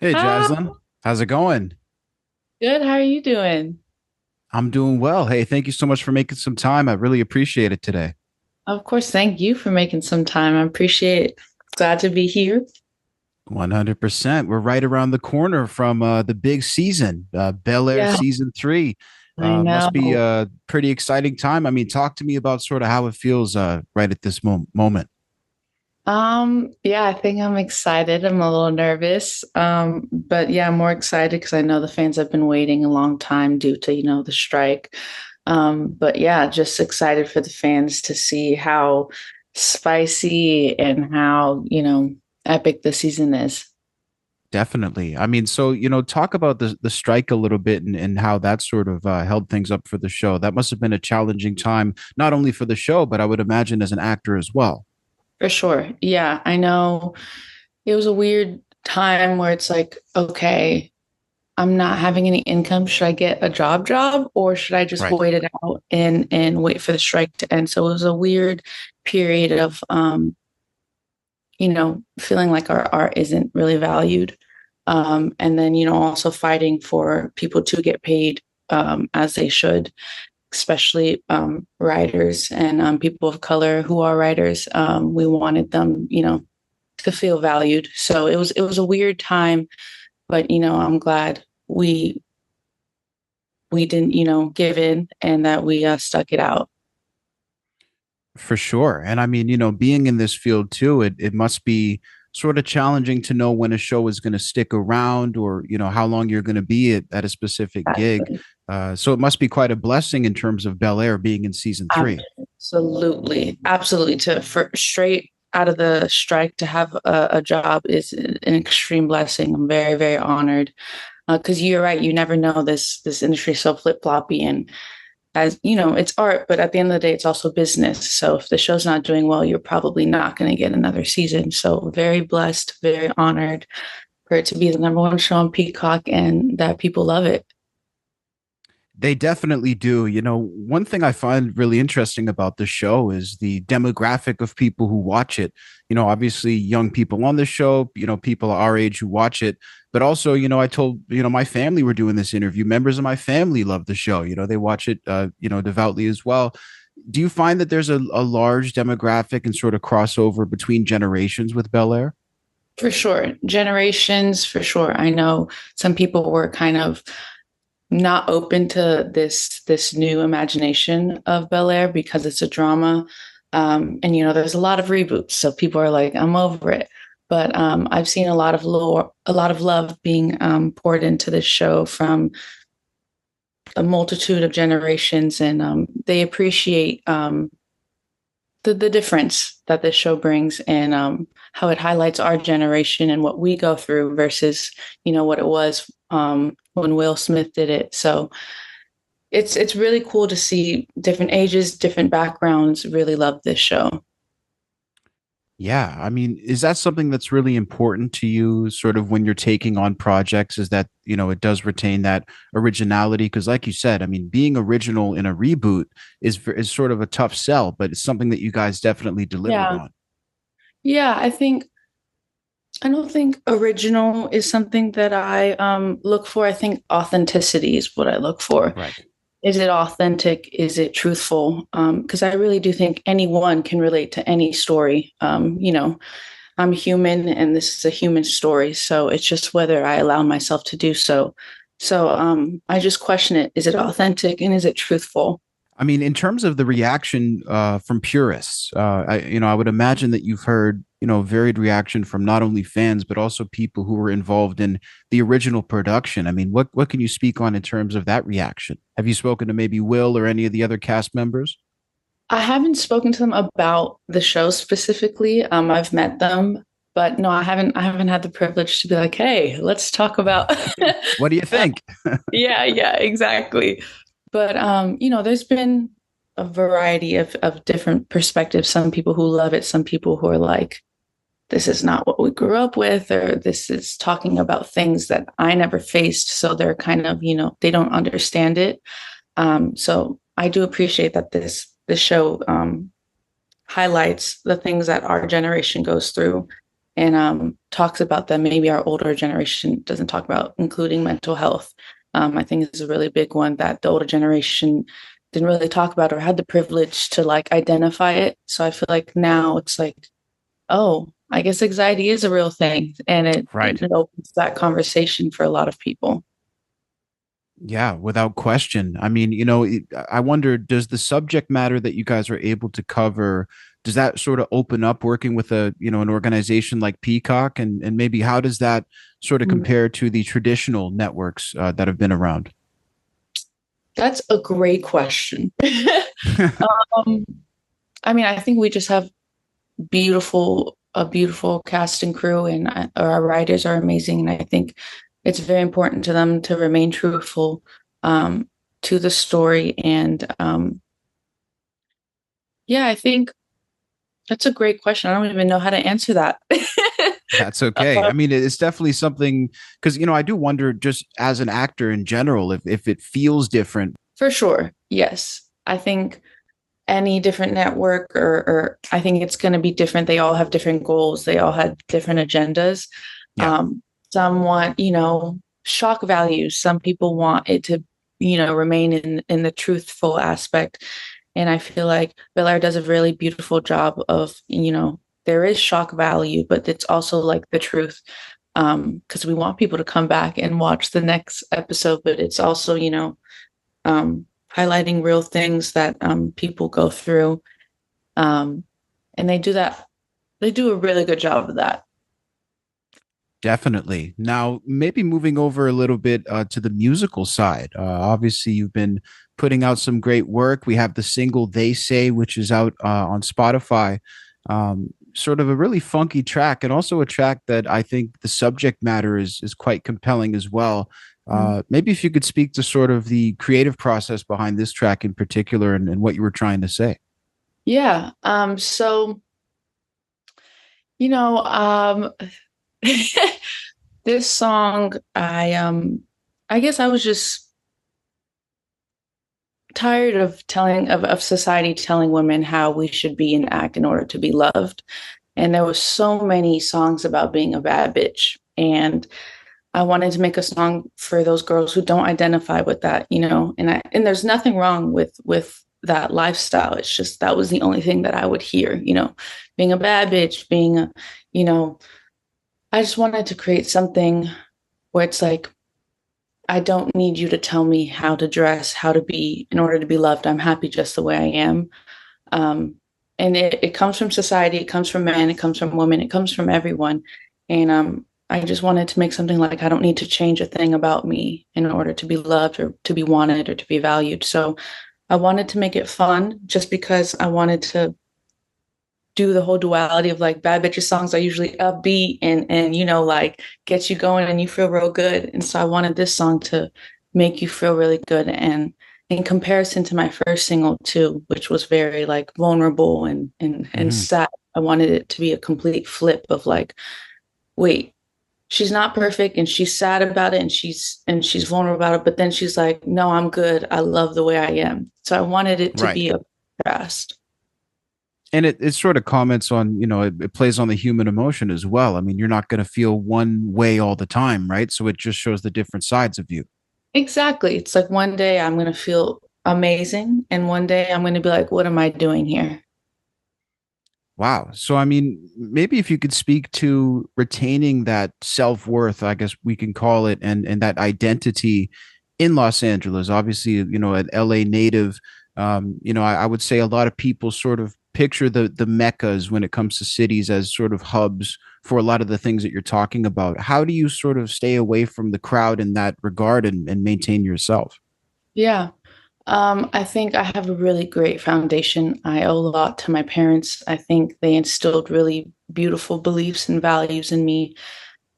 Hey, Hi, Jazlyn. How's it going? good. How are you doing? I'm doing well. Hey, thank you so much for making some time. I really appreciate it today. Of course, thank you for making some time. I appreciate it. Glad to be here. 100%. We're right around the corner from the big season, Bel-Air Yeah, season three. I Must be know. a pretty exciting time. I mean, talk to me about sort of how it feels right at this moment. Yeah, I think I'm excited. I'm a little nervous. But yeah, I'm more excited because I know the fans have been waiting a long time due to, the strike. But yeah, just excited for the fans to see how spicy and how, epic the season is. Definitely. I mean, so, talk about the strike a little bit and how that sort of held things up for the show. That must have been a challenging time, not only for the show, but I would imagine as an actor as well. For sure. Yeah, I know it was a weird time where it's like, okay, I'm not having any income. Should I get a job or should I just Right. wait it out and wait for the strike to end? So it was a weird period of feeling like our art isn't really valued. And then, also fighting for people to get paid as they should, especially writers and people of color who are writers. We wanted them, to feel valued. So it was a weird time, but I'm glad we didn't, give in and that we stuck it out. For sure. And I mean, being in this field too, it must be sort of challenging to know when a show is going to stick around or, how long you're going to be at a specific gig. Exactly. So it must be quite a blessing in terms of Bel Air being in season three. Absolutely, absolutely. To for straight out of the strike to have a job is an extreme blessing. I'm very, very honored because you're right. You never know this industry is so flip floppy, and as you know, it's art, but at the end of the day, it's also business. So if the show's not doing well, you're probably not going to get another season. So very blessed, very honored for it to be the number one show on Peacock and that people love it. They definitely do. One thing I find really interesting about the show is the demographic of people who watch it. Obviously young people on the show, people our age who watch it, but also, I told, my family were doing this interview. Members of my family love the show. They watch it, devoutly as well. Do you find that there's a large demographic and sort of crossover between generations with Bel Air? For sure. Generations, for sure. I know some people were kind of not open to this new imagination of Bel-Air because it's a drama. And there's a lot of reboots. So people are like, I'm over it. But I've seen a lot of love being poured into this show from a multitude of generations, and they appreciate the difference that this show brings and how it highlights our generation and what we go through versus what it was when Will Smith did it. So it's really cool to see different ages, different backgrounds really love this show. Yeah, I mean, is that something that's really important to you, sort of when you're taking on projects? Is that, it does retain that originality? Because, like you said, I mean, being original in a reboot is sort of a tough sell, but it's something that you guys definitely delivered Yeah. on. Yeah, I don't think original is something that I look for. I think authenticity is what I look for. Right. Is it authentic? Is it truthful? Because I really do think anyone can relate to any story. I'm human and this is a human story. So it's just whether I allow myself to do so. So I just question it. Is it authentic and is it truthful? I mean, in terms of the reaction from purists, I would imagine that you've heard, varied reaction from not only fans but also people who were involved in the original production. I mean, what can you speak on in terms of that reaction? Have you spoken to maybe Will or any of the other cast members? I haven't spoken to them about the show specifically. I've met them, but no, I haven't had the privilege to be like, hey, let's talk about. What do you think? Yeah, yeah, exactly. But there's been a variety of different perspectives. Some people who love it, some people who are like, this is not what we grew up with, or this is talking about things that I never faced. So they're kind of, they don't understand it. So I do appreciate that this show highlights the things that our generation goes through. and talks about that maybe our older generation doesn't talk about, including mental health. I think is a really big one that the older generation didn't really talk about or had the privilege to like identify it. So I feel like now it's like, oh, I guess anxiety is a real thing, and Right. it opens that conversation for a lot of people. Yeah, without question. I mean, I wonder, does the subject matter that you guys are able to cover, does that sort of open up working with an organization like Peacock, and maybe how does that sort of Mm. compare to the traditional networks that have been around? That's a great question. um, I mean, I think we just have a beautiful cast and crew, and our writers are amazing. And I think it's very important to them to remain truthful to the story. And yeah, I think that's a great question. I don't even know how to answer that. That's okay. I mean, it's definitely something because I do wonder, just as an actor in general, if it feels different. For sure. Yes. I think any different network or I think it's going to be different. They all have different goals. They all have different agendas. Yeah, Some want, shock values. Some people want it to, remain in the truthful aspect. And I feel like Bel-Air does a really beautiful job of, there is shock value, but it's also like the truth. Because we want people to come back and watch the next episode, but it's also, highlighting real things that people go through. And they do that. They do a really good job of that. definitely. Now, maybe moving over a little bit to the musical side. Obviously, you've been putting out some great work. We have the single "They Say," which is out on Spotify. Sort of a really funky track, and also a track that I think the subject matter is quite compelling as well. Maybe if you could speak to sort of the creative process behind this track in particular, and what you were trying to say. Yeah. So, you know, um, this song, I guess I was just tired of of society telling women how we should be and act in order to be loved. And there was so many songs about being a bad bitch. And I wanted to make a song for those girls who don't identify with that, and there's nothing wrong with that lifestyle. It's just that was the only thing that I would hear, being a bad bitch, you know, I just wanted to create something where it's like, I don't need you to tell me how to dress, how to be in order to be loved. I'm happy just the way I am. Um, and it comes from society, it comes from men, it comes from women, it comes from everyone. And I just wanted to make something like I don't need to change a thing about me in order to be loved or to be wanted or to be valued. So I wanted to make it fun just because I wanted to do the whole duality of like bad bitches songs are usually upbeat and like get you going and you feel real good. And so I wanted this song to make you feel really good. And in comparison to my first single too, which was very like vulnerable and Mhm. sad, I wanted it to be a complete flip of like, wait, she's not perfect and she's sad about it and she's vulnerable about it, but then she's like, no, I'm good. I love the way I am. So I wanted it to Right. be a contrast. And it sort of comments on, it plays on the human emotion as well. I mean, you're not going to feel one way all the time, right? So it just shows the different sides of you. Exactly. It's like one day I'm going to feel amazing, and one day I'm going to be like, what am I doing here? Wow. So, I mean, maybe if you could speak to retaining that self worth, I guess we can call it, and that identity in Los Angeles. Obviously, an LA native. I would say a lot of people sort of picture the meccas when it comes to cities as sort of hubs for a lot of the things that you're talking about. How do you sort of stay away from the crowd in that regard and maintain yourself? Yeah. I think I have a really great foundation. I owe a lot to my parents. I think they instilled really beautiful beliefs and values in me,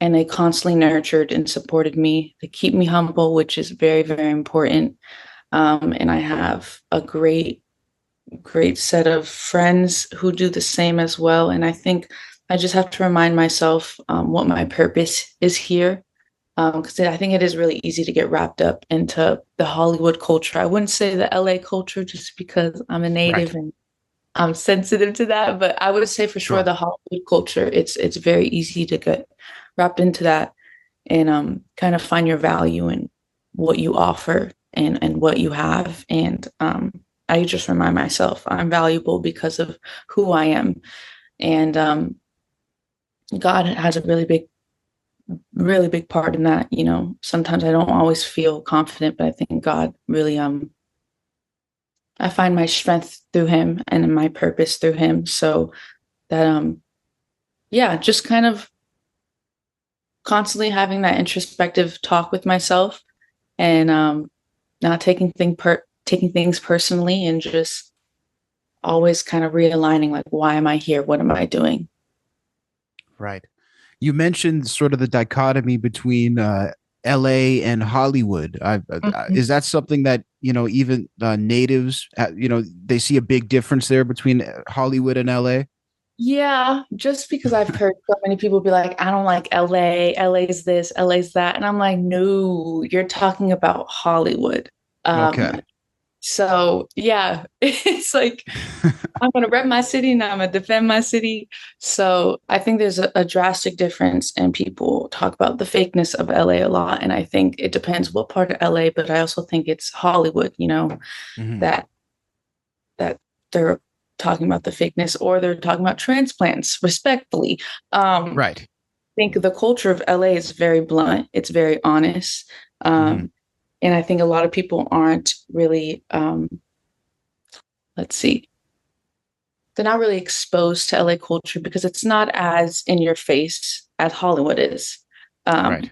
and they constantly nurtured and supported me. They keep me humble, which is very, very important. And I have a great set of friends who do the same as well. And I think I just have to remind myself what my purpose is here. Because I think it is really easy to get wrapped up into the Hollywood culture. I wouldn't say the LA culture just because I'm a Right. native and I'm sensitive to that, but I would say for sure Sure. the Hollywood culture, it's very easy to get wrapped into that and kind of find your value in what you offer and what you have. And I just remind myself I'm valuable because of who I am. And God has a really big part in that. You know, sometimes I don't always feel confident, but I think God really I find my strength through him and my purpose through him. So that yeah, just kind of constantly having that introspective talk with myself and not taking things personally and just always kind of realigning like why am I here? What am I doing? Right. You mentioned sort of the dichotomy between LA and Hollywood. Mhm. Is that something that, even natives, they see a big difference there between Hollywood and LA? Yeah, just because I've heard so many people be like, I don't like LA, LA's this, LA's that. And I'm like, no, you're talking about Hollywood. Um, Okay. so yeah, it's like I'm gonna rep my city and I'm gonna defend my city. So I think there's a drastic difference, and people talk about the fakeness of LA a lot. And I think it depends what part of LA, but I also think it's Hollywood, Mhm. that that they're talking about the fakeness or they're talking about transplants, respectfully. Right. I think the culture of LA is very blunt, it's very honest. Mhm. And I think a lot of people aren't really let's see, they're not really exposed to LA culture because it's not as in your face as Hollywood is. Right. Um,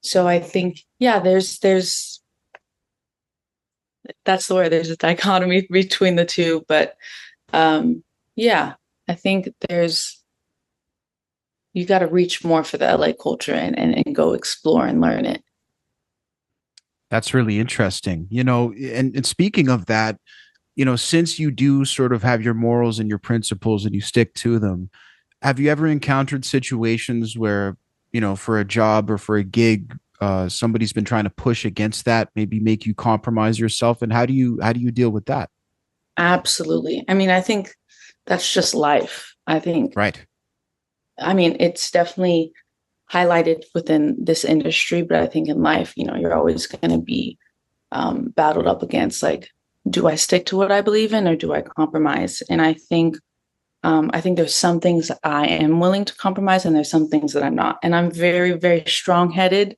so I think, yeah, there's that's the word. There's a dichotomy between the two, but um, yeah, I think there's you got to reach more for the LA culture and go explore and learn it. That's really interesting. And speaking of that, since you do sort of have your morals and your principles and you stick to them, have you ever encountered situations where, for a job or for a gig, somebody's been trying to push against that, maybe make you compromise yourself? And how do you deal with that? Absolutely. I mean, I think that's just life. Right. I mean, it's definitely highlighted within this industry, but I think in life, you're always going to be battled up against like, do I stick to what I believe in or do I compromise? And I think there's some things that I am willing to compromise, and there's some things that I'm not. And I'm very, very strong headed,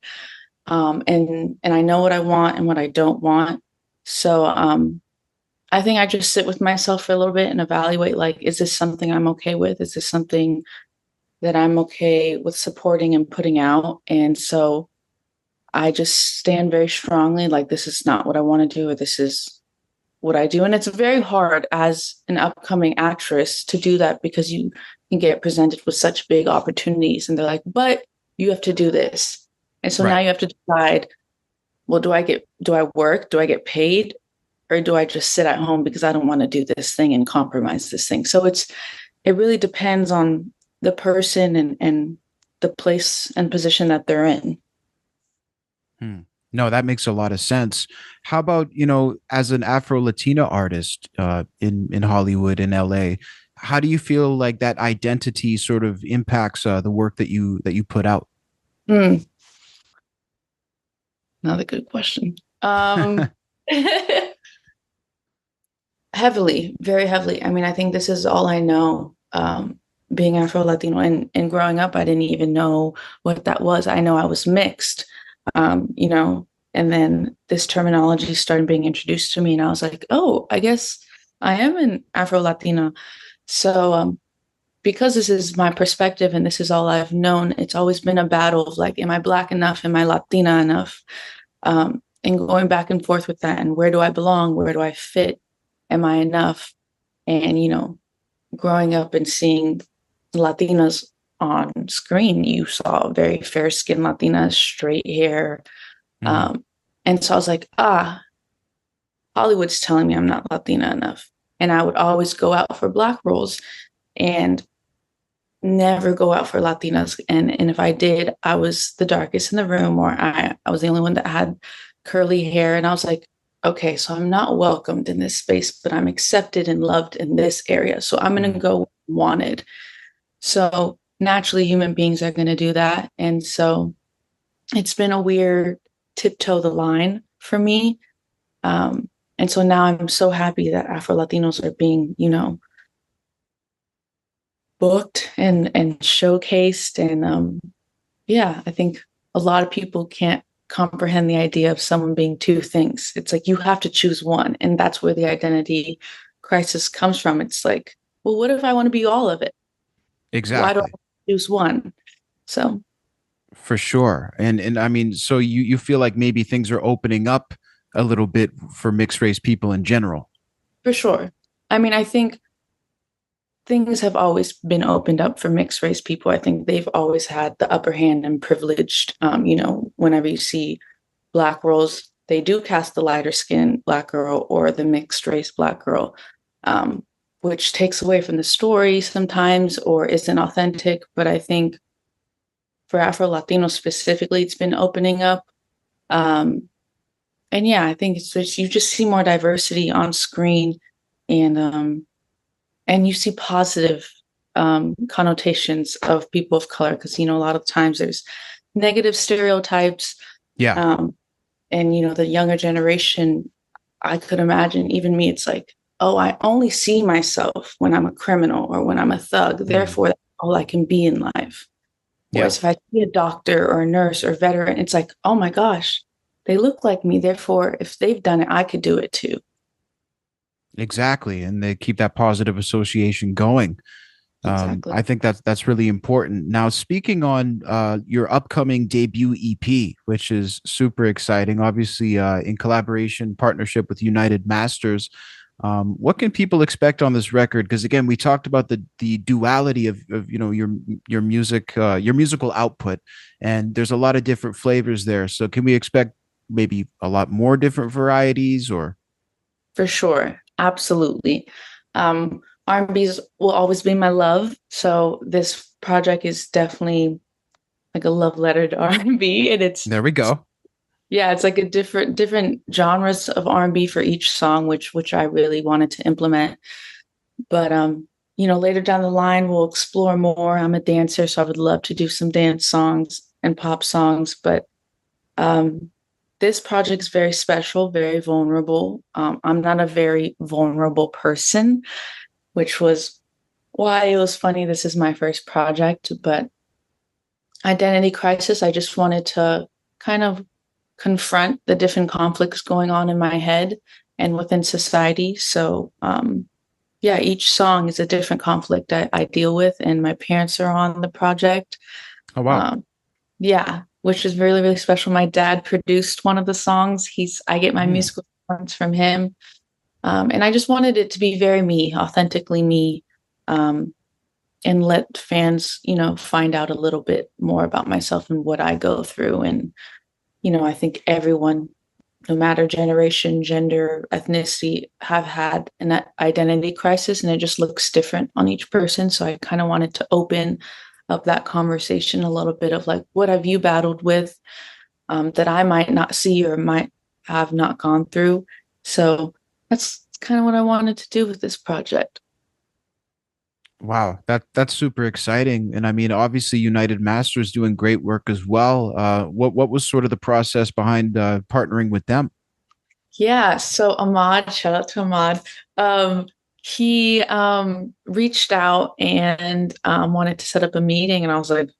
and I know what I want and what I don't want. So I think I just sit with myself for a little bit and evaluate like, is this something I'm okay with? Is this something that I'm okay with supporting and putting out? And so I just stand very strongly like this is not what I want to do, or this is what I do. And it's very hard as an upcoming actress to do that because you can get presented with such big opportunities and they're like, but you have to do this. And so now Right. you have to decide, well, do I work? Do I get paid? Or do I just sit at home because I don't want to do this thing and compromise this thing? So it really depends on the person and the place and position that they're in. Hmm. No, that makes a lot of sense. How about, as an Afro-Latina artist in Hollywood, in LA, how do you feel like that identity sort of impacts the work that you put out? Hmm, another good question. Heavily, very heavily. I mean, I think this is all I know. Being Afro Latino and growing up, I didn't even know what that was. I know I was mixed, you know, and then this terminology started being introduced to me, and I was like, oh, I guess I am an Afro Latina. So, because this is my perspective and this is all I've known, it's always been a battle of like, am I Black enough? Am I Latina enough? And going back and forth with that, and where do I belong? Where do I fit? Am I enough? And, growing up and seeing Latinas on screen, you saw very fair skinned Latinas, straight hair. Mhm. Um, and so I was like, Hollywood's telling me I'm not Latina enough. And I would always go out for Black roles and never go out for Latinas. And if I did, I was the darkest in the room, or I was the only one that had curly hair. And I was like, okay, so I'm not welcomed in this space, but I'm accepted and loved in this area. So I'm going to Mm, go wanted. So naturally, human beings are going to do that. And so it's been a weird tiptoe the line for me. And so now I'm so happy that Afro Latinos are being, booked and showcased. And yeah, I think a lot of people can't comprehend the idea of someone being two things. It's like you have to choose one. And that's where the identity crisis comes from. It's like, well, what if I want to be all of it? Why do exactly. I choose one? So For sure. And I mean, so you feel like maybe things are opening up a little bit for mixed race people in general. for sure. I mean, I think things have always been opened up for mixed race people. I think they've always had the upper hand and privileged. Whenever you see Black roles, they do cast the lighter skinned Black girl or the mixed race Black girl, which takes away from the story sometimes or isn't authentic. But I think for Afro Latinos specifically, it's been opening up. Um, and yeah, I think it's just, you just see more diversity on screen, and and you see positive connotations of people of color because a lot of times there's negative stereotypes, Yeah. um, and the younger generation, I could imagine even me, it's like, oh, I only see myself when I'm a criminal or when I'm a thug, Mm, therefore that's all I can be in life. yeah. Whereas if I see a doctor or a nurse or veteran, it's like, oh my gosh, they look like me, therefore if they've done it, I could do it too. Exactly. And they keep that positive association going. Exactly. I think that's really important. Now, speaking on your upcoming debut EP, which is super exciting, obviously in collaboration partnership with United Masters. What can people expect on this record? Because again, we talked about the duality of your music, your musical output, and there's a lot of different flavors there. So, can we expect maybe a lot more different varieties, or? For sure. Absolutely. R&Bs will always be my love. So this project is definitely like a love letter to R&B. And B. And There we go. yeah, it's like a different genres of R&B for each song, which I really wanted to implement. But later down the line we'll explore more. I'm a dancer, so I would love to do some dance songs and pop songs. But um this project is very special, very vulnerable. I'm not a very vulnerable person, which was why it was funny. This is my first project, but identity crisis, I just wanted to kind of confront the different conflicts going on in my head and within society. So, yeah, each song is a different conflict I deal with, and my parents are on the project. Oh wow. Um, yeah, which is really, really special. My dad produced one of the songs. I get my Mm, musical influence from him. And I just wanted it to be very me, authentically me, um, and let fans, find out a little bit more about myself and what I go through. And, I think everyone, no matter generation, gender, ethnicity, have had an identity crisis, and it just looks different on each person. So I kind of wanted to open up that conversation a little bit of like, what have you battled with, that I might not see or might have not gone through. So that's kind of what I wanted to do with this project. wow, that's super exciting. And I mean, obviously, United Masters doing great work as well. What was sort of the process behind partnering with them? Yeah, so Ahmad, shout out to Ahmad. He reached out and wanted to set up a meeting, and I was like,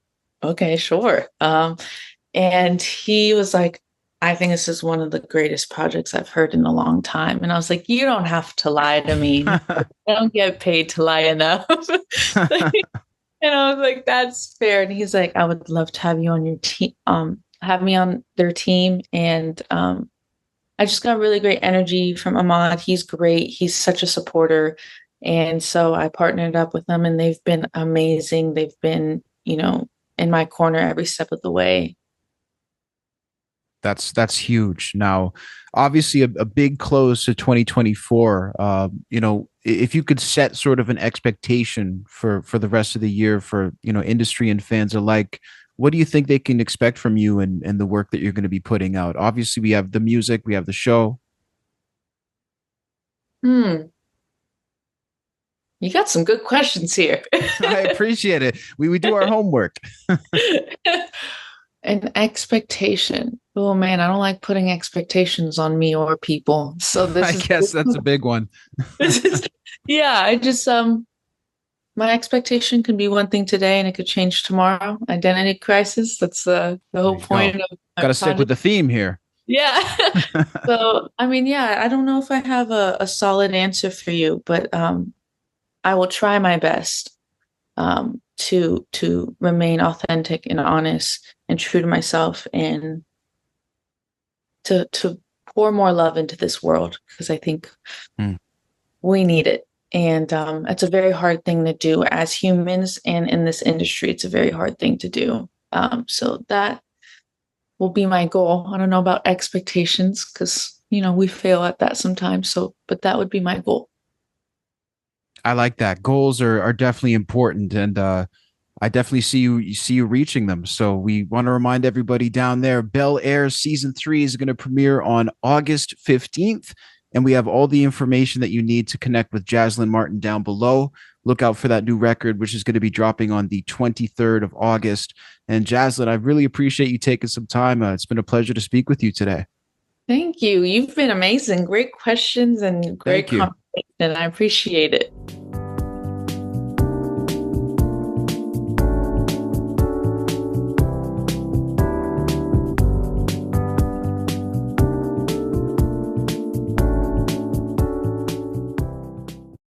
okay, sure. And he was like, I think this is one of the greatest projects I've heard in a long time. And I was like, you don't have to lie to me. I don't get paid to lie enough. And I was like, that's fair. And he's like, I would love to have you on your team, have me on their team. And I just got really great energy from Ahmad. He's great. He's such a supporter. And so I partnered up with them, and they've been amazing. They've been, in my corner every step of the way. That's huge. Now, obviously, a big close to 2024. If you could set sort of an expectation for the rest of the year for industry and fans alike, what do you think they can expect from you and the work that you're going to be putting out? Obviously, we have the music, we have the show. Hmm. You got some good questions here. I appreciate it. We do our homework. An expectation. Oh man, I don't like putting expectations on me or people. So I guess that's a big one. this is yeah, I just my expectation can be one thing today and it could change tomorrow. Identity crisis. That's the There whole you go. point of my Got to stick with project. the theme here. Yeah. So I mean, yeah, I don't know if I have a solid answer for you, but I will try my best to remain authentic and honest and true to myself and to pour more love into this world because I think Mm. we need it. And it's a very hard thing to do as humans and in this industry. It's a very hard thing to do. So that will be my goal. I don't know about expectations because, we fail at that sometimes. So, but that would be my goal. I like that. Goals are definitely important, and I definitely see you reaching them. So we want to remind everybody down there, Bel-Air season 3 is going to premiere on August 15th, and we have all the information that you need to connect with Jazlyn Martin down below. Look out for that new record, which is going to be dropping on the 23rd of August. And Jazlyn, I really appreciate you taking some time. It's been a pleasure to speak with you today. Thank you. You've been amazing. Great questions and great Thank you. conversation. I appreciate it.